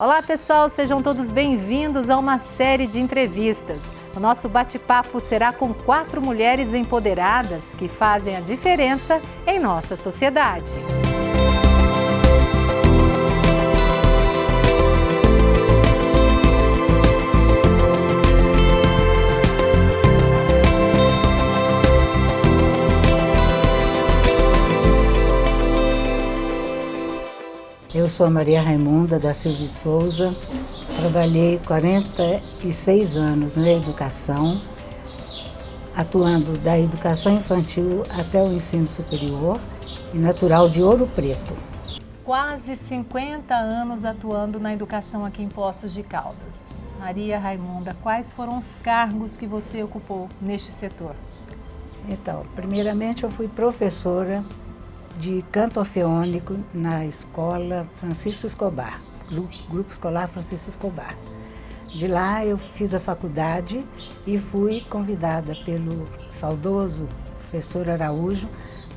Olá pessoal, sejam todos bem-vindos a uma série de entrevistas. O nosso bate-papo será com 4 mulheres empoderadas que fazem a diferença em nossa sociedade. Eu sou a Maria Raimunda da Silva de Souza, trabalhei 46 anos na educação, atuando da educação infantil até o ensino superior e natural de Ouro Preto. Quase 50 anos atuando na educação aqui em Poços de Caldas. Maria Raimunda, quais foram os cargos que você ocupou neste setor? Então, primeiramente eu fui professora de canto orfeônico na escola Francisco Escobar, Grupo Escolar Francisco Escobar. De lá eu fiz a faculdade e fui convidada pelo saudoso professor Araújo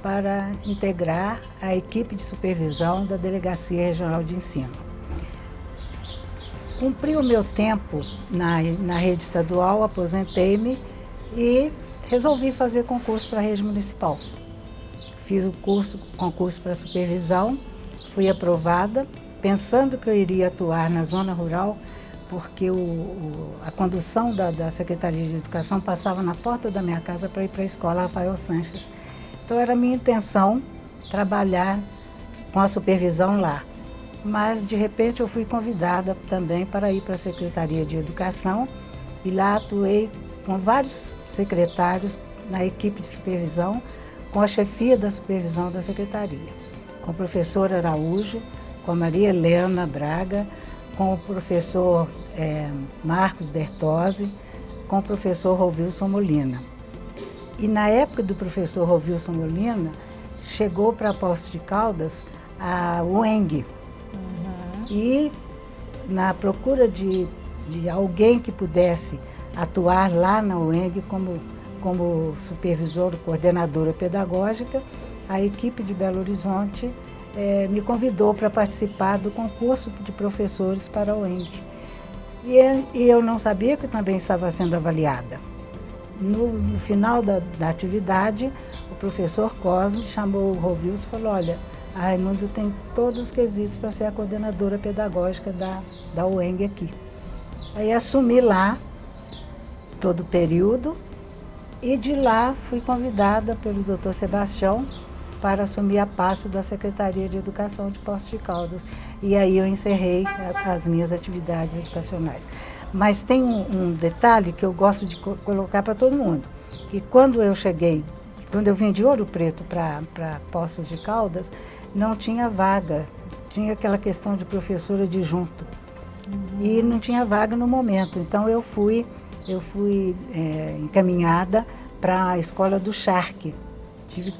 para integrar a equipe de supervisão da Delegacia Regional de Ensino. Cumpri o meu tempo na rede estadual, aposentei-me e resolvi fazer concurso para a rede municipal. Fiz o concurso para supervisão, fui aprovada, pensando que eu iria atuar na zona rural, porque a condução da Secretaria de Educação passava na porta da minha casa para ir para a escola Rafael Sanches. Então era minha intenção trabalhar com a supervisão lá. Mas de repente eu fui convidada também para ir para a Secretaria de Educação e lá atuei com vários secretários na equipe de supervisão, com a chefia da supervisão da Secretaria, com o professor Araújo, com a Maria Helena Braga, com o professor Marcos Bertozzi, com o professor Rovilson Molina. E na época do professor Rovilson Molina, chegou para Poços de Caldas a UENG. E na procura de alguém que pudesse atuar lá na UENG como supervisora, coordenadora pedagógica, a equipe de Belo Horizonte me convidou para participar do concurso de professores para a UENG. E eu não sabia que eu também estava sendo avaliada. No final da atividade, o professor Cosme chamou o Rovilson e falou: olha, a Raimunda tem todos os quesitos para ser a coordenadora pedagógica da UENG aqui. Aí assumi lá todo o período. E de lá fui convidada pelo Dr. Sebastião para assumir a pasta da Secretaria de Educação de Poços de Caldas. E aí eu encerrei as minhas atividades educacionais. Mas tem um detalhe que eu gosto de colocar para todo mundo, que quando eu vim de Ouro Preto para Poços de Caldas, não tinha vaga, tinha aquela questão de professora adjunto. E não tinha vaga no momento, então eu fui encaminhada para a escola do Charque.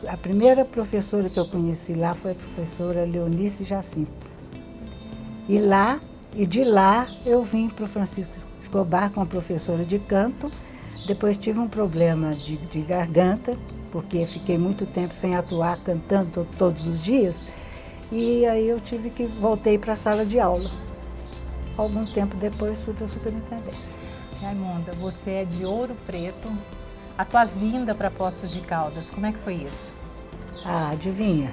A primeira professora que eu conheci lá foi a professora Leonice Jacinto. E de lá eu vim para o Francisco Escobar com a professora de canto. Depois tive um problema de garganta, porque fiquei muito tempo sem atuar cantando todos os dias. E aí eu voltei para a sala de aula. Algum tempo depois fui para a superintendência. Raimunda, você é de Ouro Preto. A tua vinda para Poços de Caldas, como é que foi isso? Ah, adivinha?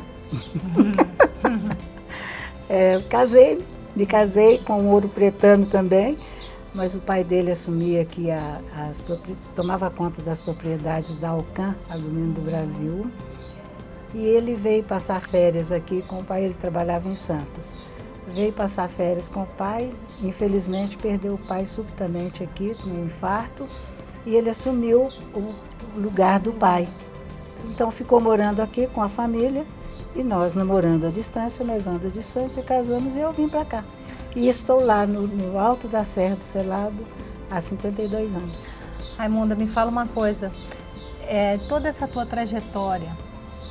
Me casei com um ouro pretano também, mas o pai dele assumia aqui, tomava conta das propriedades da Alcan, Alumínio do Brasil, e ele veio passar férias aqui com o pai, ele trabalhava em Santos. Veio passar férias com o pai, infelizmente perdeu o pai subitamente aqui, com um infarto, e ele assumiu o lugar do pai. Então ficou morando aqui com a família, e nós namorando à distância, noivando à distância, casamos e eu vim para cá. E estou lá no alto da Serra do Selado há 52 anos. Raimunda, me fala uma coisa, toda essa tua trajetória,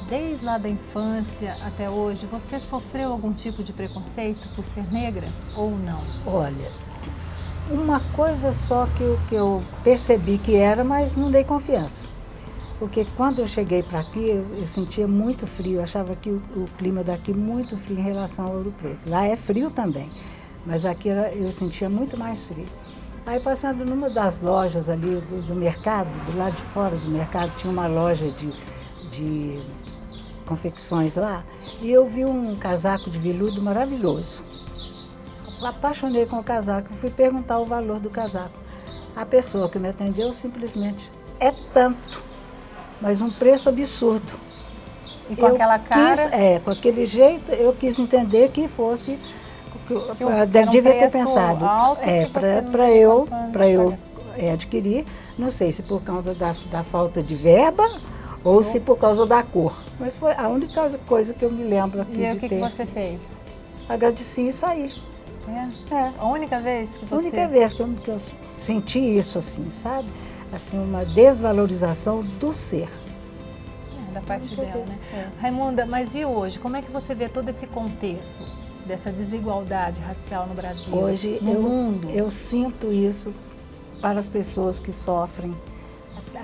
desde lá da infância até hoje, você sofreu algum tipo de preconceito por ser negra ou não? Olha, uma coisa só que eu percebi que era, mas não dei confiança. Porque quando eu cheguei para aqui, eu sentia muito frio, eu achava que o clima daqui muito frio em relação ao Ouro Preto. Lá é frio também, mas aqui eu sentia muito mais frio. Aí passando numa das lojas ali do mercado, do lado de fora do mercado, tinha uma loja de confecções lá, e eu vi um casaco de veludo maravilhoso. Apaixonei com o casaco, fui perguntar o valor do casaco. A pessoa que me atendeu simplesmente, é tanto, mas um preço absurdo. E com aquela cara? Com aquele jeito, eu quis entender que fosse, devia ter pensado, para eu adquirir, não sei se por causa da falta de verba ou se por causa da cor. Mas foi a única coisa que eu me lembro aqui de ter. E o que você fez? Agradeci e saí. A única vez que você... A única vez que eu senti isso, assim, sabe? Assim, uma desvalorização do ser. Da parte dela, né? Raimunda, mas e hoje? Como é que você vê todo esse contexto dessa desigualdade racial no Brasil, hoje, no mundo? Eu sinto isso para as pessoas que sofrem,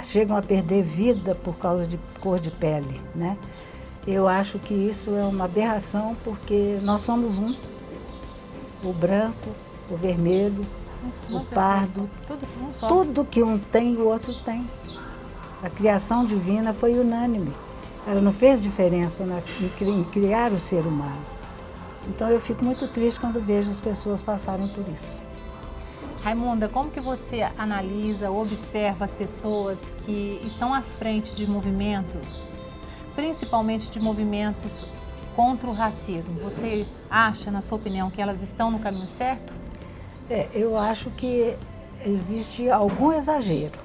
chegam a perder vida por causa de cor de pele, né? Eu acho que isso é uma aberração porque nós somos um. O branco, o vermelho, o pardo, tudo que um tem, o outro tem. A criação divina foi unânime. Ela não fez diferença em criar o ser humano. Então eu fico muito triste quando vejo as pessoas passarem por isso. Raimunda, como que você analisa, observa as pessoas que estão à frente de movimentos, principalmente de movimentos contra o racismo? Você acha, na sua opinião, que elas estão no caminho certo? Eu acho que existe algum exagero,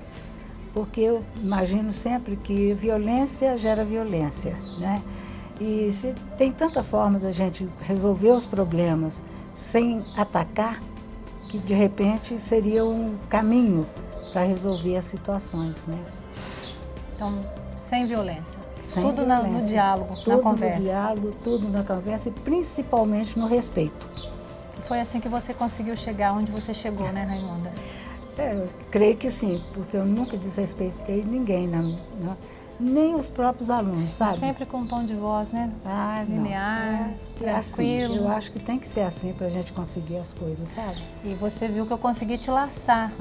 porque eu imagino sempre que violência gera violência, né? E se tem tanta forma da gente resolver os problemas sem atacar, que de repente seria um caminho para resolver as situações, né? Então, sem violência. Sem tudo violência, no diálogo, tudo na conversa. No diálogo, tudo na conversa e principalmente no respeito. Foi assim que você conseguiu chegar onde você chegou, né, Raimunda? Eu creio que sim, porque eu nunca desrespeitei ninguém, nem os próprios alunos, sabe? Sempre com um tom de voz, né? Linear, tranquilo. Assim, eu acho que tem que ser assim para a gente conseguir as coisas, sabe? E você viu que eu consegui te laçar.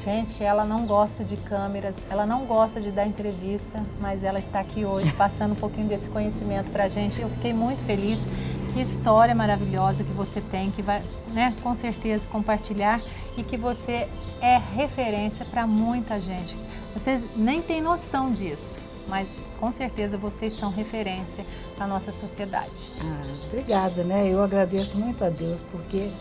Gente, ela não gosta de câmeras, ela não gosta de dar entrevista, mas ela está aqui hoje passando um pouquinho desse conhecimento para a gente. Eu fiquei muito feliz. Que história maravilhosa que você tem, que vai, né, com certeza compartilhar e que você é referência para muita gente. Vocês nem têm noção disso, mas com certeza vocês são referência na nossa sociedade. Obrigada, né? Eu agradeço muito a Deus, porque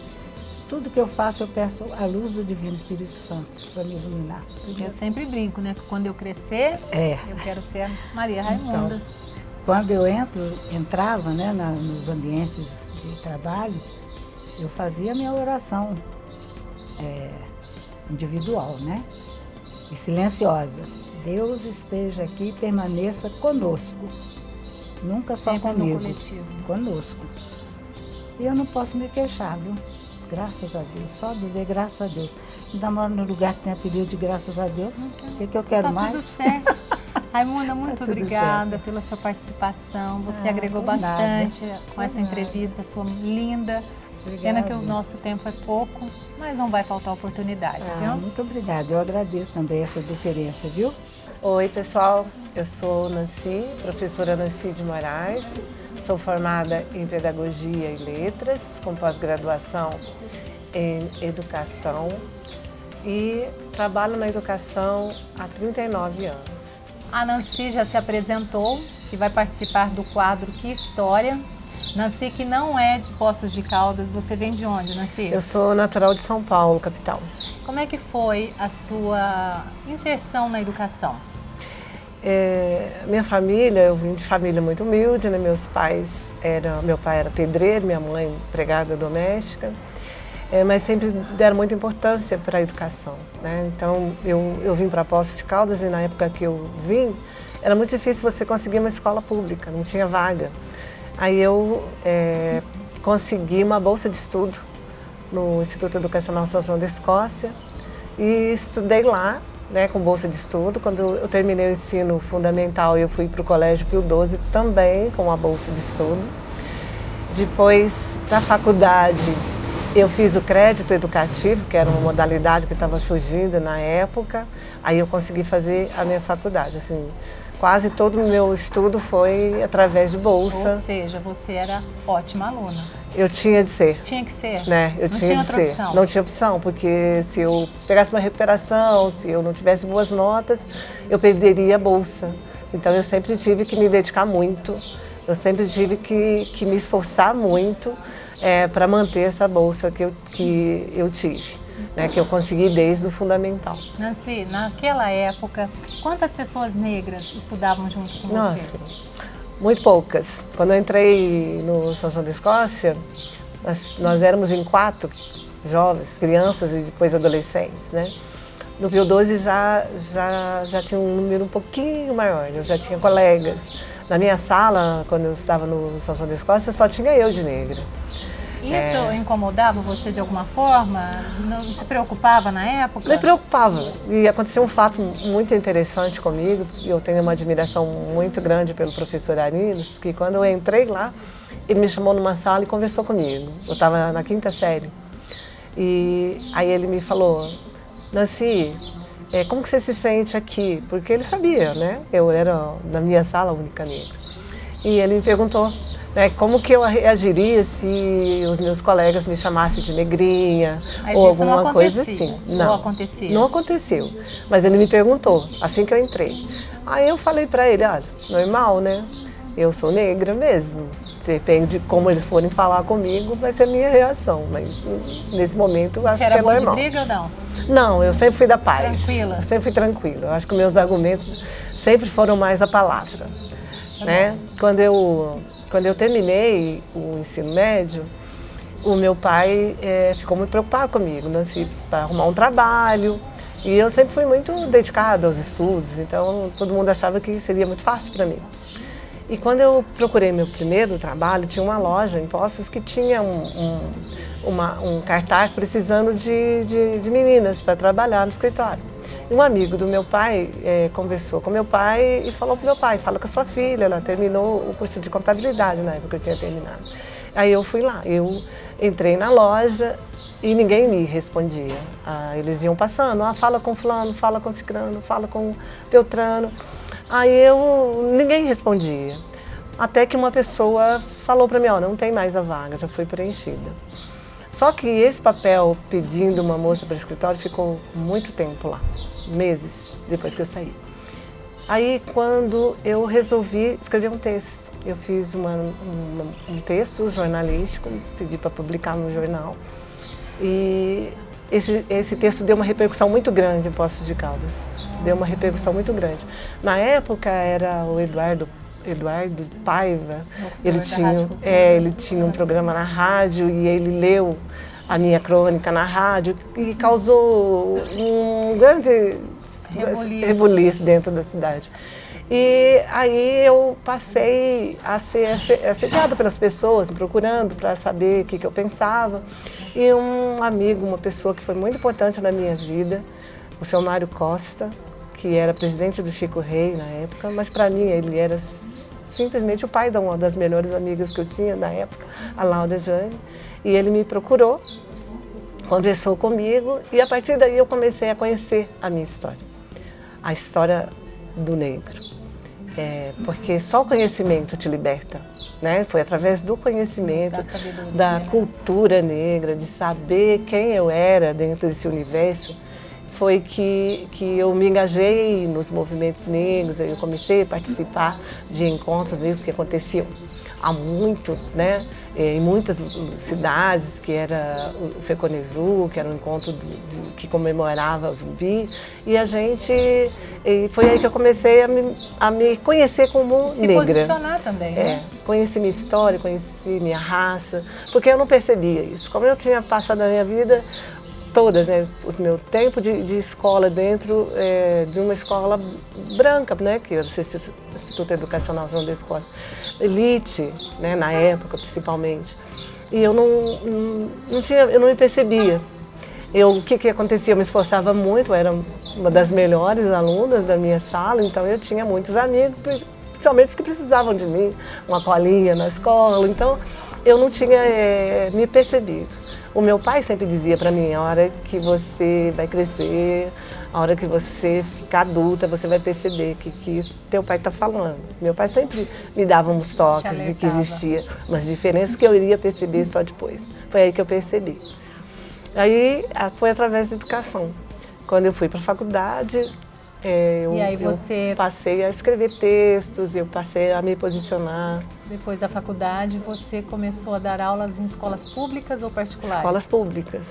tudo que eu faço eu peço a luz do Divino Espírito Santo para me iluminar. Eu sempre brinco, né? Que quando eu crescer, eu quero ser a Maria Raimunda. Então, quando eu entrava, né, nos ambientes de trabalho, eu fazia a minha oração individual, né? E silenciosa. Deus esteja aqui e permaneça conosco. Nunca sempre só comigo. No coletivo. Conosco. E eu não posso me queixar, viu? Graças a Deus. Só dizer graças a Deus. Ainda moro no lugar que tem apelido de graças a Deus. O que eu quero mais? Tudo certo. Raimunda, muito obrigada pela sua participação. Você agregou bastante com essa entrevista sua linda. Obrigada. Pena que o nosso tempo é pouco, mas não vai faltar oportunidade, viu? Muito obrigada. Eu agradeço também essa deferência, viu? Oi, pessoal. Eu sou Nancy, professora Nancy de Moraes. Sou formada em Pedagogia e Letras, com pós-graduação em Educação e trabalho na educação há 39 anos. A Nancy já se apresentou e vai participar do quadro Que História. Nancy, que não é de Poços de Caldas, você vem de onde, Nancy? Eu sou natural de São Paulo, capital. Como é que foi a sua inserção na educação? Minha família, eu vim de família muito humilde, né? Meu pai era pedreiro, minha mãe empregada doméstica, mas sempre deram muita importância para a educação, né? Então eu vim para Poços de Caldas e na época que eu vim, era muito difícil você conseguir uma escola pública, não tinha vaga. Aí eu consegui uma bolsa de estudo no Instituto Educacional São João da Escócia e estudei lá, né, com bolsa de estudo. Quando eu terminei o ensino fundamental, eu fui para o Colégio Pio XII também com uma bolsa de estudo. Depois, para a faculdade, Eu fiz o crédito educativo, que era uma modalidade que estava surgindo na época, aí eu consegui fazer a minha faculdade, assim, quase todo o meu estudo foi através de bolsa. Ou seja, você era ótima aluna. Eu tinha de ser. Tinha que ser? Né? Eu não tinha de outra ser. opção? Não tinha opção, porque se eu pegasse uma recuperação, se eu não tivesse boas notas, eu perderia a bolsa. Então eu sempre tive que me dedicar muito, eu sempre tive que me esforçar muito para manter essa bolsa que eu tive, né, que eu consegui desde o fundamental. Nancy, naquela época, quantas pessoas negras estudavam junto com Nossa, você? muito poucas. Quando eu entrei no São João da Escócia, nós éramos em 4 jovens, crianças e depois adolescentes, né? No Pio 12 já tinha um número um pouquinho maior, eu já tinha colegas. Na minha sala, quando eu estava no São João da Escócia, só tinha eu de negra. Isso incomodava você de alguma forma? Não te preocupava na época? Me preocupava. E aconteceu um fato muito interessante comigo. Eu tenho uma admiração muito grande pelo professor Arinos, que quando eu entrei lá, ele me chamou numa sala e conversou comigo. Eu estava na 5ª série. E aí ele me falou, Nancy, como que você se sente aqui? Porque ele sabia, né? Eu era, na minha sala, a única negra. E ele me perguntou, né, como que eu reagiria se os meus colegas me chamassem de negrinha, mas ou isso alguma não coisa assim. Não acontecia? Não aconteceu. Mas ele me perguntou, assim que eu entrei. Aí eu falei pra ele, olha, normal, né? Eu sou negra mesmo. Depende de como eles forem falar comigo, vai ser a minha reação. Mas nesse momento eu acho que é normal. Você era boa de briga ou não? Não, eu sempre fui da paz. Tranquila? Eu sempre fui tranquila. Eu acho que meus argumentos sempre foram mais a palavra. Né? Quando eu terminei o ensino médio, o meu pai ficou muito preocupado comigo, né, para arrumar um trabalho. E eu sempre fui muito dedicada aos estudos, então todo mundo achava que seria muito fácil para mim. E quando eu procurei meu primeiro trabalho, tinha uma loja em Poços que tinha um cartaz precisando de meninas para trabalhar no escritório. E um amigo do meu pai conversou com meu pai e falou para meu pai, fala com a sua filha, ela terminou o curso de contabilidade na época que eu tinha terminado. Aí eu fui lá, eu entrei na loja e ninguém me respondia. Eles iam passando, fala com fulano, fala com cicrano, fala com Beltrano. Aí ninguém respondia. Até que uma pessoa falou para mim, não tem mais a vaga, já foi preenchida. Só que esse papel pedindo uma moça para o escritório ficou muito tempo lá, meses depois que eu saí. Aí quando eu resolvi escrever um texto, eu fiz um texto jornalístico, pedi para publicar no jornal. E esse texto deu uma repercussão muito grande em Poços de Caldas, deu uma repercussão muito grande. Na época era o Eduardo Paiva, ele tinha um programa na rádio e ele leu a minha crônica na rádio e causou um grande rebuliço dentro da cidade. E aí eu passei a ser assediada pelas pessoas, me procurando para saber o que eu pensava. E um amigo, uma pessoa que foi muito importante na minha vida, o seu Mário Costa, que era presidente do Chico Rei na época, mas para mim ele era simplesmente o pai de uma das melhores amigas que eu tinha na época, a Laura Jane. E ele me procurou, conversou comigo e a partir daí eu comecei a conhecer a minha história, a história do negro. Porque só o conhecimento te liberta, né? Foi através do conhecimento, da cultura negra, de saber quem eu era dentro desse universo, foi que eu me engajei nos movimentos negros, eu comecei a participar de encontros negros que aconteciam há muito, né? Em muitas cidades, que era o Feconezu, que era um encontro que comemorava o Zumbi, e foi aí que eu comecei a me conhecer como negra. Se posicionar também, né? Conheci minha história, conheci minha raça, porque eu não percebia isso. Como eu tinha passado a minha vida todas, né, o meu tempo de escola dentro de uma escola branca, né, que era o Instituto Educacional João da Escócia, elite, né, na época principalmente, e eu não me percebia. O que acontecia? Eu me esforçava muito, eu era uma das melhores alunas da minha sala, então eu tinha muitos amigos, principalmente que precisavam de mim, uma colinha na escola, então eu não tinha me percebido. O meu pai sempre dizia para mim, a hora que você vai crescer, a hora que você ficar adulta, você vai perceber que teu pai está falando. Meu pai sempre me dava uns toques de que existia umas diferenças que eu iria perceber só depois. Foi aí que eu percebi. Aí foi através da educação. Quando eu fui para a faculdade, eu passei a escrever textos, eu passei a me posicionar. Depois da faculdade, você começou a dar aulas em escolas públicas ou particulares? Escolas públicas.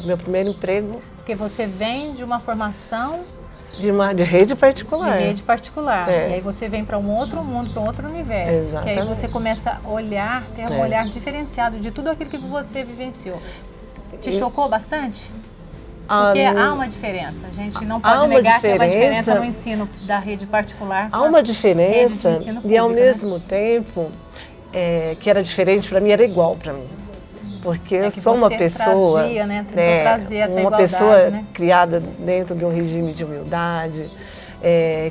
Meu primeiro emprego... Porque você vem de uma formação... De rede particular. De rede particular. E aí você vem para um outro mundo, para um outro universo. Exatamente. Que aí você começa a olhar, ter um olhar diferenciado de tudo aquilo que você vivenciou. Te chocou bastante? Porque há uma diferença, a gente não pode negar que há uma diferença no ensino da rede particular. Há uma diferença e ao mesmo tempo que era diferente para mim, era igual para mim. Porque eu sou uma pessoa, uma pessoa criada dentro de um regime de humildade,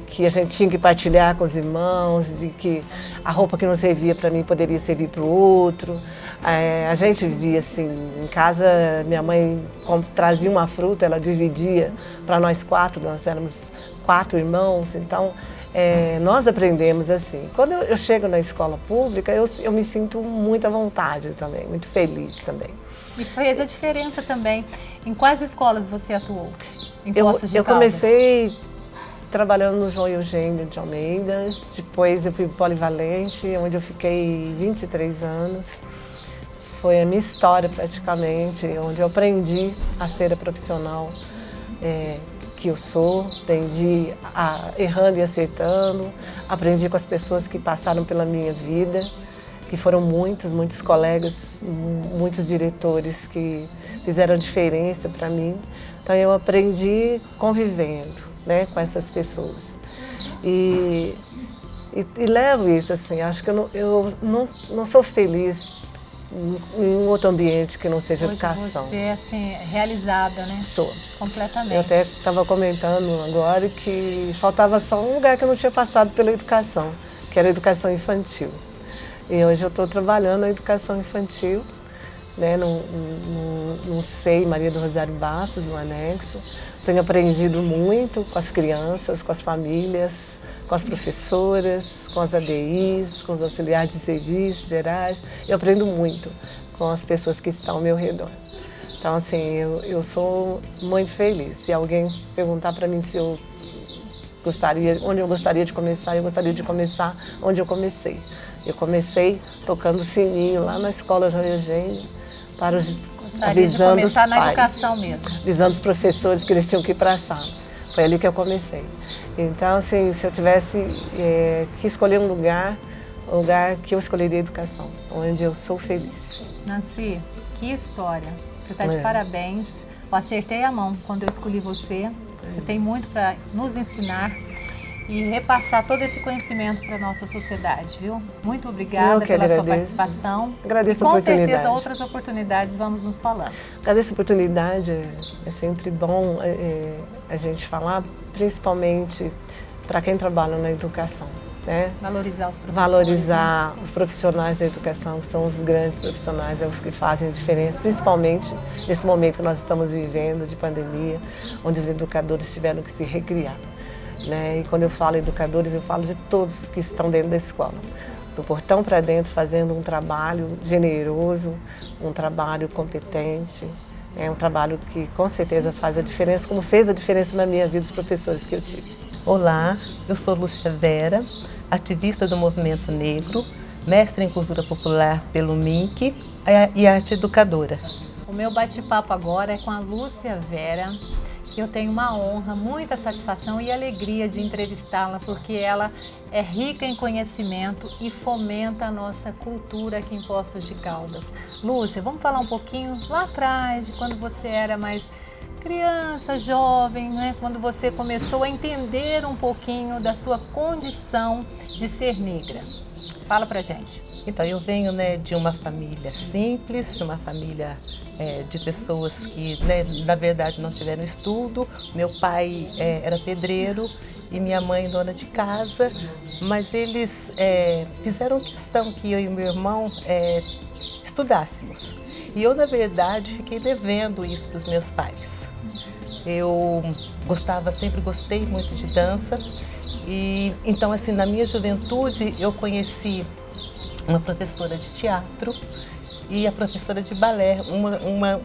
que a gente tinha que partilhar com os irmãos, de que a roupa que não servia para mim poderia servir para o outro. A gente vivia assim, em casa, minha mãe trazia uma fruta, ela dividia para nós quatro, nós éramos 4 irmãos, então nós aprendemos assim. Quando eu chego na escola pública, eu me sinto muito à vontade também, muito feliz também. E fez a diferença também. Em quais escolas você atuou? Em Poços de Eu Caldas? comecei trabalhando no João Eugênio de Almeida, depois eu fui para o Polivalente, onde eu fiquei 23 anos. Foi a minha história praticamente, onde eu aprendi a ser a profissional que eu sou, aprendi errando e acertando, aprendi com as pessoas que passaram pela minha vida, que foram muitos colegas, muitos diretores que fizeram diferença para mim. Então eu aprendi convivendo, né, com essas pessoas. E levo isso assim, acho que eu não sou feliz em um outro ambiente que não seja hoje educação. Você é assim, realizada, né? Sou. Completamente. Eu até estava comentando agora que faltava só um lugar que eu não tinha passado pela educação, que era a educação infantil. E hoje eu estou trabalhando na educação infantil, né, no SEI Maria do Rosário Bastos, no anexo. Tenho aprendido muito com as crianças, com as famílias, com as professoras, com as ADIs, com os auxiliares de serviços gerais. Eu aprendo muito com as pessoas que estão ao meu redor. Então, assim, eu sou muito feliz. Se alguém perguntar para mim se eu onde eu gostaria de começar, eu gostaria de começar onde eu comecei. Eu comecei tocando sininho lá na escola João Eugênio, avisando os pais, na educação mesmo. Avisando os professores que eles tinham que ir para a sala. Foi ali que eu comecei. Então, assim, se eu tivesse que escolher um lugar que eu escolheria a educação, onde eu sou feliz. Nancy, que história. Você está de parabéns. Eu acertei a mão quando eu escolhi você. Você tem muito para nos ensinar e repassar todo esse conhecimento para a nossa sociedade, viu? Muito obrigada pela sua participação. Agradeço a oportunidade. Com certeza outras oportunidades vamos nos falando. Agradeço a oportunidade, é sempre bom a gente falar, principalmente para quem trabalha na educação. Né? Valorizar os professores. Valorizar os profissionais da educação, que são os grandes profissionais, os que fazem a diferença, principalmente nesse momento que nós estamos vivendo de pandemia, onde os educadores tiveram que se recriar. Né? E quando eu falo educadores, eu falo de todos que estão dentro da escola. Do portão para dentro, fazendo um trabalho generoso, um trabalho competente, um trabalho que com certeza faz a diferença, como fez a diferença na minha vida, os professores que eu tive. Olá, eu sou Lúcia Vera, ativista do movimento negro, mestre em cultura popular pelo MINC e arte educadora. O meu bate-papo agora é com a Lúcia Vera. Eu tenho uma honra, muita satisfação e alegria de entrevistá-la, porque ela é rica em conhecimento e fomenta a nossa cultura aqui em Poços de Caldas. Lúcia, vamos falar um pouquinho lá atrás, de quando você era mais criança, jovem, né? Quando você começou a entender um pouquinho da sua condição de ser negra. Fala pra gente. Então, eu venho, né, de uma família simples, de uma família de pessoas que, né, na verdade, não tiveram estudo. Meu pai era pedreiro e minha mãe dona de casa, mas eles fizeram questão que eu e meu irmão estudássemos. E eu, na verdade, fiquei devendo isso para os meus pais. Eu sempre gostei muito de dança. E então, assim, na minha juventude, eu conheci uma professora de teatro e a professora de balé,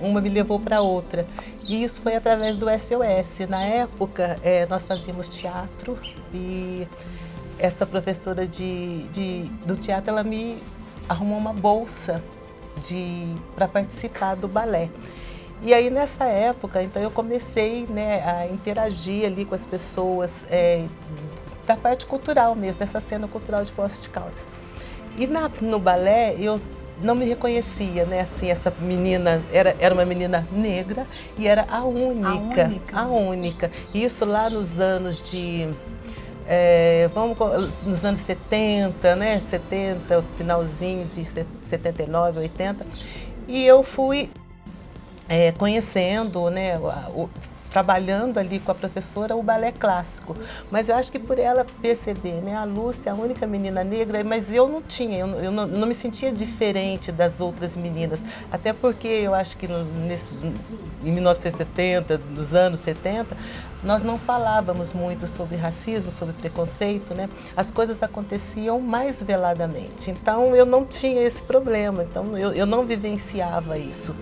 uma me levou para a outra. E isso foi através do SOS. Na época, nós fazíamos teatro e essa professora do teatro, ela me arrumou uma bolsa para participar do balé. E aí, nessa época, então, eu comecei, né, a interagir ali com as pessoas da parte cultural mesmo, dessa cena cultural de Poços de Caldas. E no balé eu não me reconhecia, né? Assim, essa menina era uma menina negra e era a única. Isso lá nos anos nos anos 70, né? 70, finalzinho de 79, 80. E eu fui conhecendo, né? Trabalhando ali com a professora o balé clássico, mas eu acho que por ela perceber, né, a Lúcia, a única menina negra, mas eu não tinha, eu não me sentia diferente das outras meninas, até porque eu acho que em 1970, nos anos 70, nós não falávamos muito sobre racismo, sobre preconceito, né? As coisas aconteciam mais veladamente, então eu não tinha esse problema, então eu não vivenciava isso.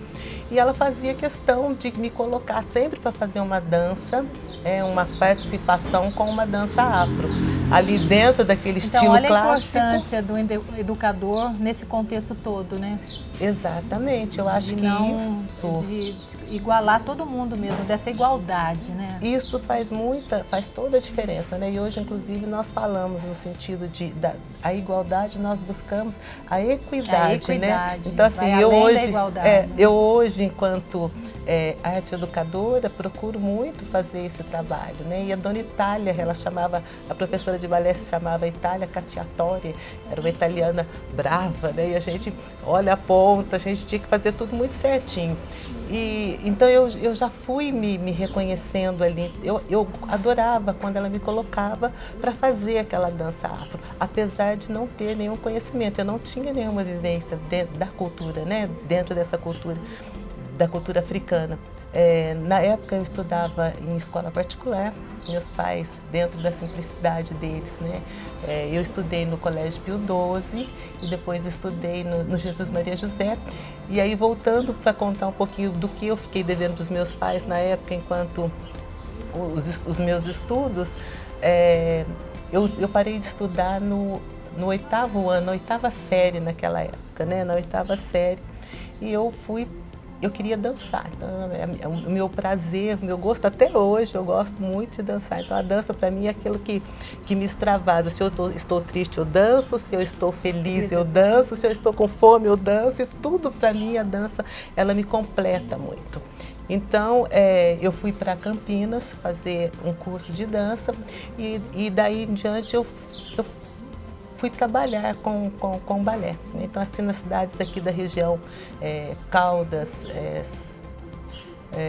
E ela fazia questão de me colocar sempre para fazer uma dança, uma participação com uma dança afro, ali dentro daquele estilo clássico. Então, olha a importância do educador nesse contexto todo, né? Exatamente, eu acho que isso... De igualar todo mundo mesmo, dessa igualdade, né? Isso faz toda a diferença, né? E hoje, inclusive, nós falamos no sentido a igualdade, nós buscamos a equidade, né? Então, assim, eu hoje, enquanto arte educadora, procuro muito fazer esse trabalho, né? E a dona Itália, a professora de balé se chamava Itália Cacciatori, era uma italiana brava, né? E a gente olha a ponta, a gente tinha que fazer tudo muito certinho. E então eu já fui me reconhecendo ali. Eu adorava quando ela me colocava para fazer aquela dança afro, apesar de não ter nenhum conhecimento. Eu não tinha nenhuma vivência da cultura, né? Dentro dessa cultura, da cultura africana. Na época eu estudava em escola particular, meus pais, dentro da simplicidade deles, né? Eu estudei no Colégio Pio XII e depois estudei no Jesus Maria José. E aí, voltando para contar um pouquinho do que eu fiquei devendo dos meus pais na época, enquanto os meus estudos, eu parei de estudar no 8º ano, na 8ª série naquela época, né? Na 8ª série. E eu queria dançar, então, o meu prazer, o meu gosto até hoje, eu gosto muito de dançar, então a dança para mim é aquilo que me extravasa. Se eu estou triste eu danço, se eu estou feliz eu danço, se eu estou com fome eu danço, e tudo para mim a dança, ela me completa muito. Então, eu fui para Campinas fazer um curso de dança e daí em diante eu fui trabalhar com balé. Então, assim, nas cidades aqui da região, Caldas,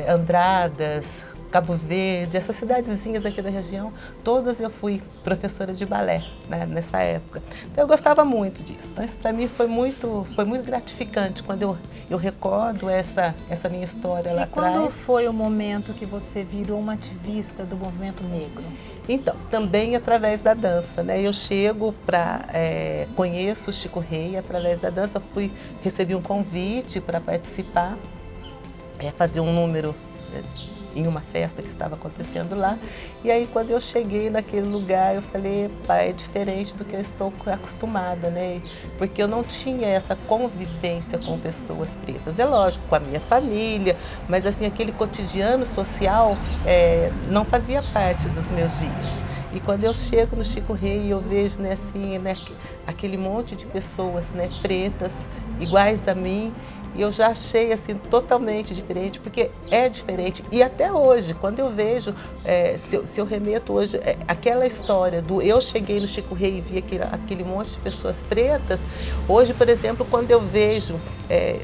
Andradas, Cabo Verde, essas cidadezinhas aqui da região, todas eu fui professora de balé, né, nessa época. Então, eu gostava muito disso. Então, isso para mim foi muito gratificante quando eu recordo essa minha história lá atrás. E quando foi o momento que você virou uma ativista do movimento negro? Então, também através da dança, né? Eu chego conheço o Chico Rei através da dança, recebi um convite para participar, fazer um número em uma festa que estava acontecendo lá. E aí, quando eu cheguei naquele lugar, eu falei, pai, é diferente do que eu estou acostumada, né? Porque eu não tinha essa convivência com pessoas pretas. É lógico, com a minha família, mas assim, aquele cotidiano social não fazia parte dos meus dias. E quando eu chego no Chico Rei, eu vejo, né, assim, né, aquele monte de pessoas, né, pretas, iguais a mim, e eu já achei assim totalmente diferente, porque é diferente. E até hoje, quando eu vejo, se eu remeto hoje, aquela história do eu cheguei no Chico Rei e vi aquele monte de pessoas pretas, hoje, por exemplo, quando eu vejo,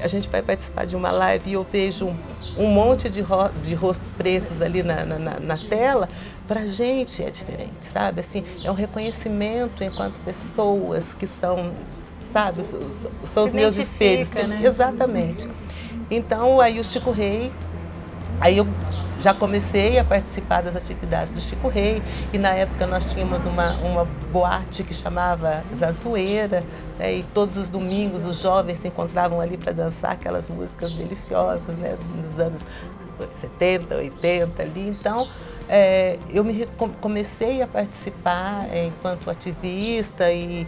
a gente vai participar de uma live e eu vejo um monte de rostos pretos ali na tela, pra gente é diferente, sabe? Assim, é um reconhecimento enquanto pessoas que são, sabe, são os meus espelhos. Né? Exatamente. Então, aí o Chico Rei, aí eu já comecei a participar das atividades do Chico Rei, e na época nós tínhamos uma boate que chamava Zazueira, né, e todos os domingos os jovens se encontravam ali para dançar aquelas músicas deliciosas, né, nos anos 70, 80 ali. Então, eu comecei a participar enquanto ativista e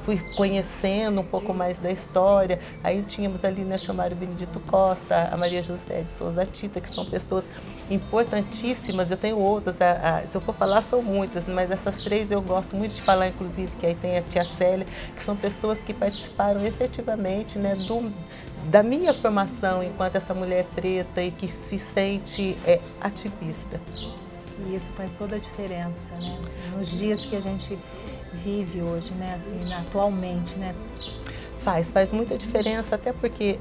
fui conhecendo um pouco mais da história. Aí tínhamos ali, né, Chamário Benedito Costa, a Maria José de Souza Tita, que são pessoas importantíssimas. Eu tenho outras, se eu for falar são muitas, mas essas três eu gosto muito de falar, inclusive, que aí tem a tia Célia, que são pessoas que participaram efetivamente, né, da minha formação enquanto essa mulher preta e que se sente ativista. E isso faz toda a diferença, né? Nos dias que a gente vive hoje, né? Assim, atualmente, né? Faz muita diferença, até porque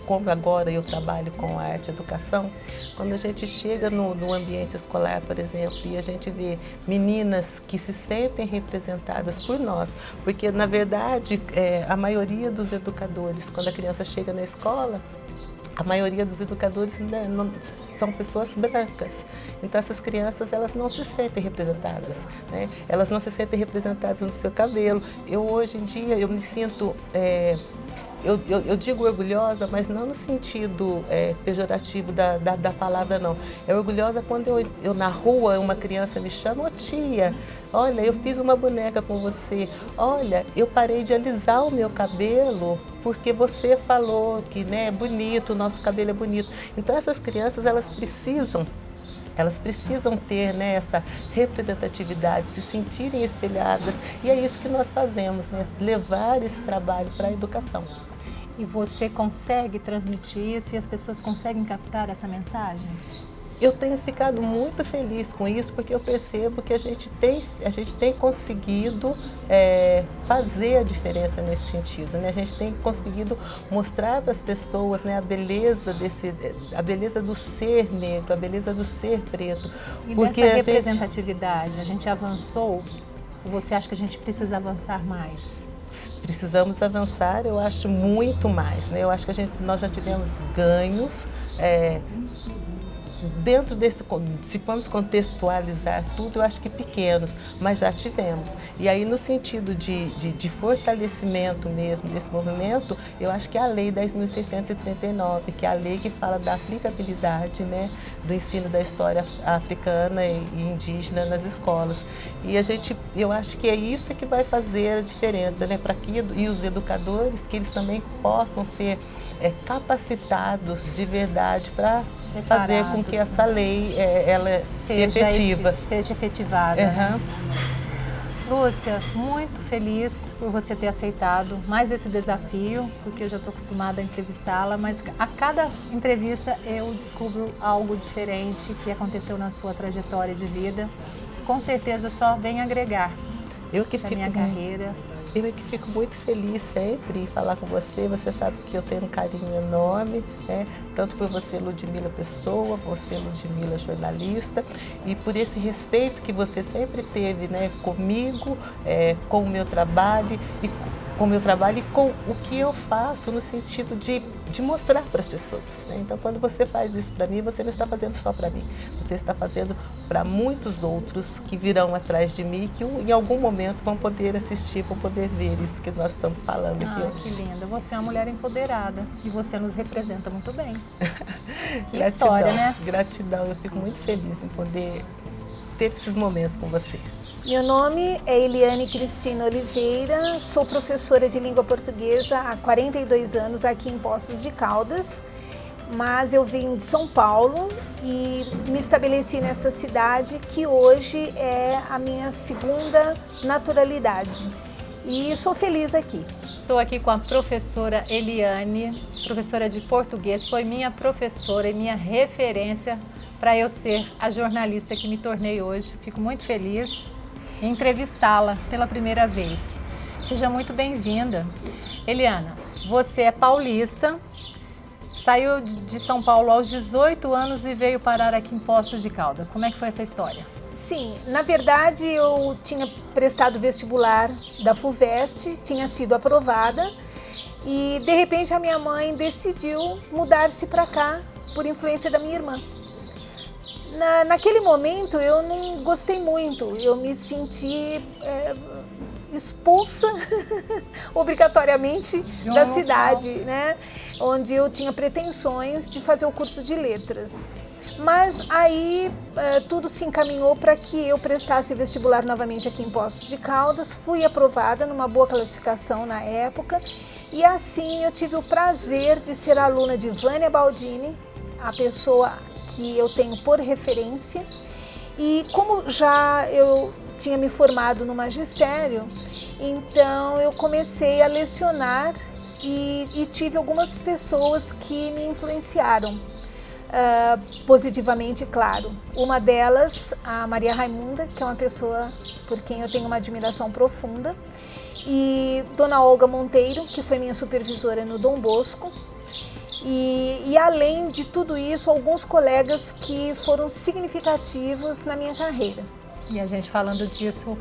como agora eu trabalho com arte e educação, quando a gente chega no ambiente escolar, por exemplo, e a gente vê meninas que se sentem representadas por nós, porque na verdade a maioria dos educadores, quando a criança chega na escola, a maioria dos educadores, né, são pessoas brancas. Então essas crianças, elas não se sentem representadas, né? Elas não se sentem representadas no seu cabelo. Eu hoje em dia, eu me sinto, eu digo orgulhosa, mas não no sentido pejorativo da palavra, não. É orgulhosa quando eu na rua, uma criança me chama, ô tia, olha, eu fiz uma boneca com você, olha, eu parei de alisar o meu cabelo porque você falou que, né, é bonito, o nosso cabelo é bonito. Então essas crianças, elas precisam ter, né, essa representatividade, se sentirem espelhadas, e é isso que nós fazemos, né, levar esse trabalho para a educação. E você consegue transmitir isso e as pessoas conseguem captar essa mensagem? Eu tenho ficado muito feliz com isso, porque eu percebo que a gente tem conseguido fazer a diferença nesse sentido, né? A gente tem conseguido mostrar para as pessoas, né, a beleza do ser negro, a beleza do ser preto. E porque dessa representatividade, a gente avançou? Ou você acha que a gente precisa avançar mais? Precisamos avançar, eu acho, muito mais, né? Eu acho que nós já tivemos ganhos. Dentro desse, se formos contextualizar tudo, eu acho que pequenos, mas já tivemos. E aí, no sentido de fortalecimento mesmo desse movimento, eu acho que é a Lei 10.639, que é a lei que fala da aplicabilidade, né, do ensino da história africana e indígena nas escolas. E eu acho que é isso que vai fazer a diferença, né, para que os educadores, que eles também possam ser capacitados de verdade para fazer com que essa lei ela seja efetivada. Uhum. Né? Lúcia, muito feliz por você ter aceitado mais esse desafio, porque eu já estou acostumada a entrevistá-la, mas a cada entrevista eu descubro algo diferente que aconteceu na sua trajetória de vida. Com certeza só vem agregar na minha carreira. Eu que fico muito feliz sempre em falar com você. Você sabe que eu tenho um carinho enorme, né? Tanto por você, Ludmila Pessoa, você, Ludmila jornalista, e por esse respeito que você sempre teve, né, comigo, com o meu trabalho e com o que eu faço no sentido de mostrar para as pessoas, né? Então, quando você faz isso para mim, você não está fazendo só para mim, você está fazendo para muitos outros que virão atrás de mim, que em algum momento vão poder assistir, vão poder ver isso que nós estamos falando aqui hoje. Que linda, você é uma mulher empoderada e você nos representa muito bem. Que Gratidão, história, né? Gratidão, eu fico muito feliz em poder ter esses momentos com você. Meu nome é Eliane Cristina Oliveira, sou professora de língua portuguesa há 42 anos aqui em Poços de Caldas, mas eu vim de São Paulo e me estabeleci nesta cidade que hoje é a minha segunda naturalidade e sou feliz aqui. Estou aqui com a professora Eliane, professora de português, foi minha professora e minha referência para eu ser a jornalista que me tornei hoje. Fico muito feliz em entrevistá-la pela primeira vez. Seja muito bem-vinda. Eliana, você é paulista, saiu de São Paulo aos 18 anos e veio parar aqui em Poços de Caldas. Como é que foi essa história? Sim, na verdade eu tinha prestado vestibular da FUVEST, tinha sido aprovada E de repente a minha mãe decidiu mudar-se para cá por influência da minha irmã. Naquele momento eu não gostei muito, eu me senti expulsa obrigatoriamente da cidade, né? Onde eu tinha pretensões de fazer o curso de letras. Mas aí tudo se encaminhou para que eu prestasse vestibular novamente aqui em Poços de Caldas. Fui aprovada numa boa classificação na época e assim eu tive o prazer de ser aluna de Vânia Baldini, a pessoa que eu tenho por referência. E como já eu tinha me formado no magistério, então eu comecei a lecionar e tive algumas pessoas que me influenciaram. Positivamente, claro. Uma delas, a Maria Raimunda, que é uma pessoa por quem eu tenho uma admiração profunda, e Dona Olga Monteiro, que foi minha supervisora no Dom Bosco, e além de tudo isso, alguns colegas que foram significativos na minha carreira. E a gente falando disso,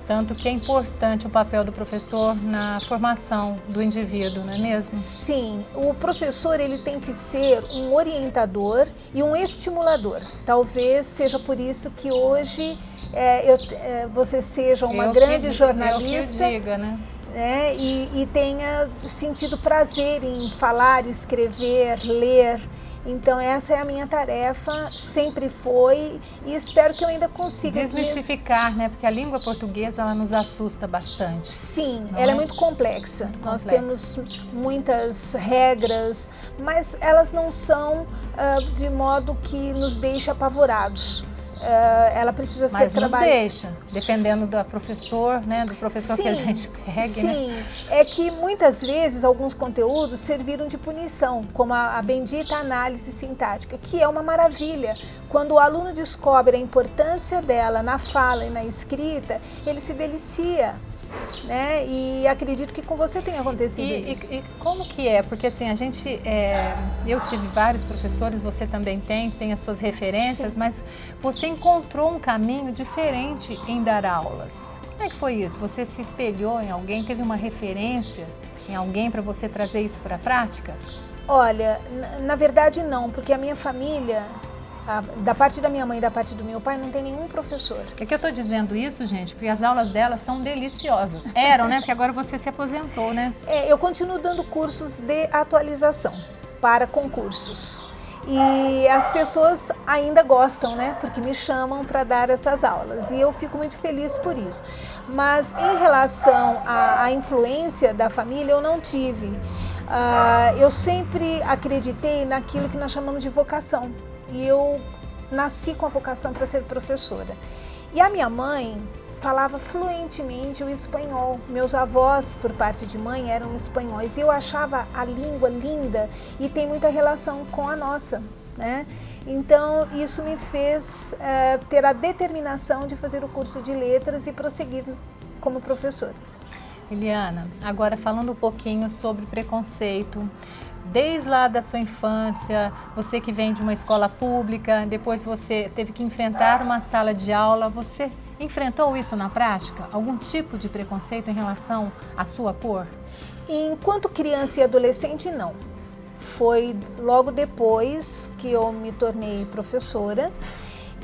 tanto que é importante o papel do professor na formação do indivíduo, não é mesmo? Sim, o professor ele tem que ser um orientador e um estimulador. Talvez seja por isso que hoje você seja uma grande jornalista. Eu que diga, né? E tenha sentido prazer em falar, escrever, ler. Então essa é a minha tarefa, sempre foi e espero que eu ainda consiga. Desmistificar, né? Porque a língua portuguesa ela nos assusta bastante. Sim, ela é muito complexa. Nós temos muitas regras, mas elas não são de modo que nos deixe apavorados. Ela precisa ser trabalhada. Mas deixa, dependendo do professor, né? Do professor que a gente pegue. Sim, né? É que muitas vezes alguns conteúdos serviram de punição, como a bendita análise sintática, que é uma maravilha. Quando o aluno descobre a importância dela na fala e na escrita, ele se delicia. Né? E acredito que com você tenha acontecido isso. E como que é? Porque assim, a gente, eu tive vários professores, você também tem as suas referências, sim, mas você encontrou um caminho diferente em dar aulas. Como é que foi isso? Você se espelhou em alguém, teve uma referência em alguém para você trazer isso para a prática? Olha, na verdade não, porque a minha família, da parte da minha mãe e da parte do meu pai, não tem nenhum professor. É que eu estou dizendo isso, gente, porque as aulas delas são deliciosas. Eram, né? Porque agora você se aposentou, né? Eu continuo dando cursos de atualização para concursos. E as pessoas ainda gostam, né? Porque me chamam para dar essas aulas. E eu fico muito feliz por isso. Mas em relação à influência da família, eu não tive. Eu sempre acreditei naquilo que nós chamamos de vocação. E eu nasci com a vocação para ser professora. E a minha mãe falava fluentemente o espanhol. Meus avós, por parte de mãe, eram espanhóis. E eu achava a língua linda e tem muita relação com a nossa, né? Então, isso me fez ter a determinação de fazer o curso de letras e prosseguir como professora. Eliana, agora falando um pouquinho sobre preconceito. Desde lá da sua infância, você que vem de uma escola pública, depois você teve que enfrentar uma sala de aula, você enfrentou isso na prática? Algum tipo de preconceito em relação à sua cor? Enquanto criança e adolescente, não. Foi logo depois que eu me tornei professora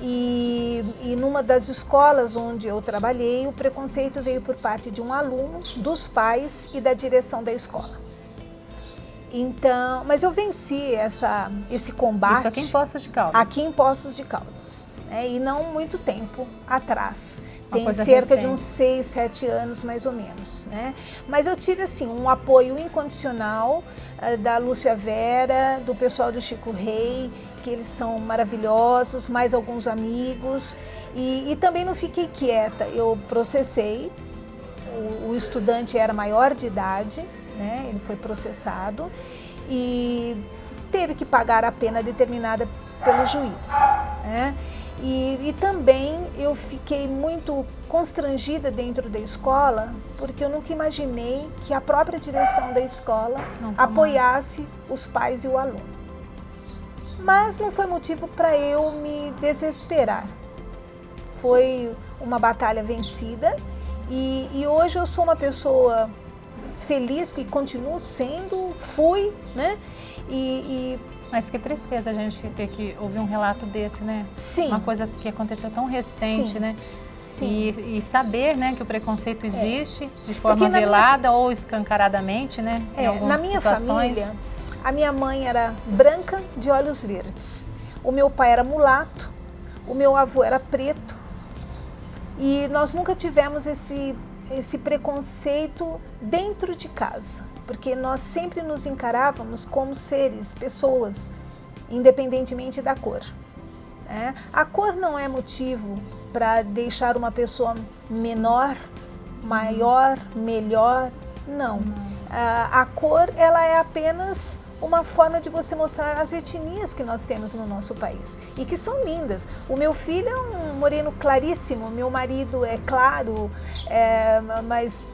e numa das escolas onde eu trabalhei, o preconceito veio por parte de um aluno, dos pais e da direção da escola. Então, mas eu venci esse combate. Isso aqui em Poços de Caldas? Aqui em Poços de Caldas, e não muito tempo atrás. Tem recente. cerca de uns 6, 7 anos mais ou menos, né? Mas eu tive assim um apoio incondicional da Lúcia Vera, do pessoal do Chico Rei, que eles são maravilhosos, mais alguns amigos, e também não fiquei quieta. Eu processei, o estudante era maior de idade, né? Ele foi processado e teve que pagar a pena determinada pelo juiz, né? E também eu fiquei muito constrangida dentro da escola, porque eu nunca imaginei que a própria direção da escola apoiasse os pais e o aluno. Mas não foi motivo para eu me desesperar. Foi uma batalha vencida e hoje eu sou uma pessoa feliz que continuo sendo, fui, né? Mas que tristeza a gente ter que ouvir um relato desse, né? Sim. Uma coisa que aconteceu tão recente, Sim. né? Sim. E saber, né, que o preconceito existe de forma velada ou escancaradamente, né? Em algumas na minha situações. família, a minha mãe era branca de olhos verdes, o meu pai era mulato, o meu avô era preto e nós nunca tivemos esse preconceito dentro de casa, porque nós sempre nos encarávamos como seres, pessoas, independentemente da cor. A cor não é motivo para deixar uma pessoa menor, maior, melhor, não. A cor, ela é apenas uma forma de você mostrar as etnias que nós temos no nosso país e que são lindas. O meu filho é um moreno claríssimo, meu marido é claro, mas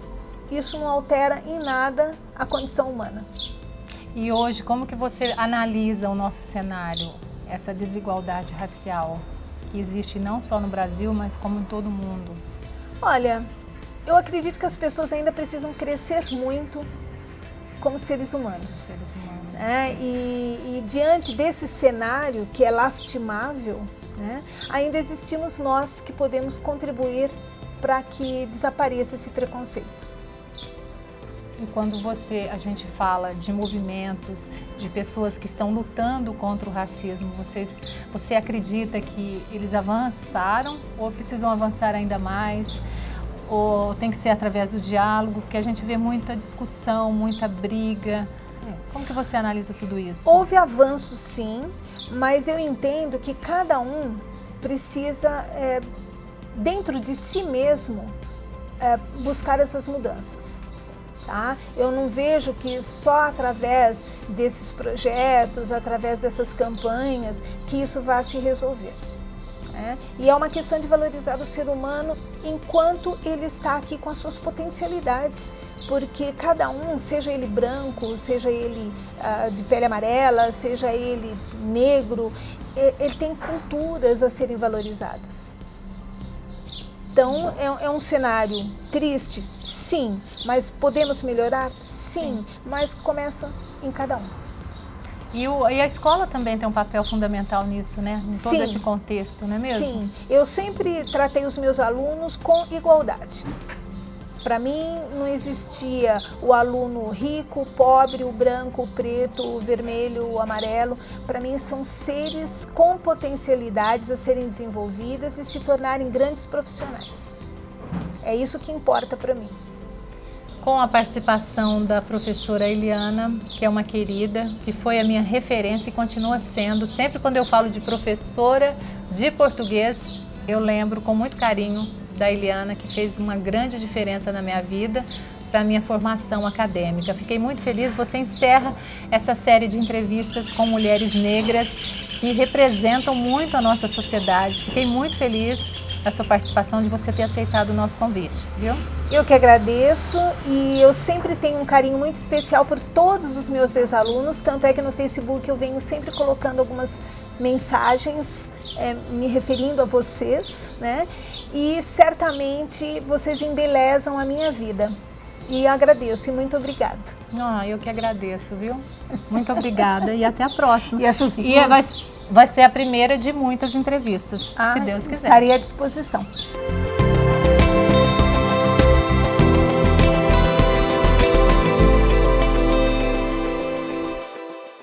isso não altera em nada a condição humana. E hoje, como que você analisa o nosso cenário, essa desigualdade racial que existe não só no Brasil, mas como em todo o mundo? Olha, eu acredito que as pessoas ainda precisam crescer muito como seres humanos. E diante desse cenário que é lastimável, né, ainda existimos nós que podemos contribuir para que desapareça esse preconceito. E quando a gente fala de movimentos, de pessoas que estão lutando contra o racismo, você acredita que eles avançaram ou precisam avançar ainda mais? Ou tem que ser através do diálogo? Porque a gente vê muita discussão, muita briga. Como que você analisa tudo isso? Houve avanço, sim, mas eu entendo que cada um precisa, dentro de si mesmo, buscar essas mudanças. Tá? Eu não vejo que só através desses projetos, através dessas campanhas, que isso vai se resolver. E é uma questão de valorizar o ser humano enquanto ele está aqui com as suas potencialidades, porque cada um, seja ele branco, seja ele de pele amarela, seja ele negro, ele tem culturas a serem valorizadas. Então, é um cenário triste? Sim. Mas podemos melhorar? Sim. Mas começa em cada um. E a escola também tem um papel fundamental nisso, né? Em todo esse contexto, não é mesmo? Sim. Eu sempre tratei os meus alunos com igualdade. Para mim, não existia o aluno rico, o pobre, o branco, o preto, o vermelho, o amarelo. Para mim, são seres com potencialidades a serem desenvolvidas e se tornarem grandes profissionais. É isso que importa para mim. Com a participação da professora Eliana, que é uma querida, que foi a minha referência e continua sendo. Sempre quando eu falo de professora de português, eu lembro com muito carinho da Eliana, que fez uma grande diferença na minha vida, para a minha formação acadêmica. Fiquei muito feliz. Você encerra essa série de entrevistas com mulheres negras que representam muito a nossa sociedade. Fiquei muito feliz da sua participação, de você ter aceitado o nosso convite, viu? Eu que agradeço e eu sempre tenho um carinho muito especial por todos os meus ex-alunos, tanto é que no Facebook eu venho sempre colocando algumas mensagens me referindo a vocês, né? E certamente vocês embelezam a minha vida. E agradeço e muito obrigada. Eu que agradeço, viu? Muito obrigada e até a próxima. E vai ser a primeira de muitas entrevistas, se Deus quiser. Estarei à disposição.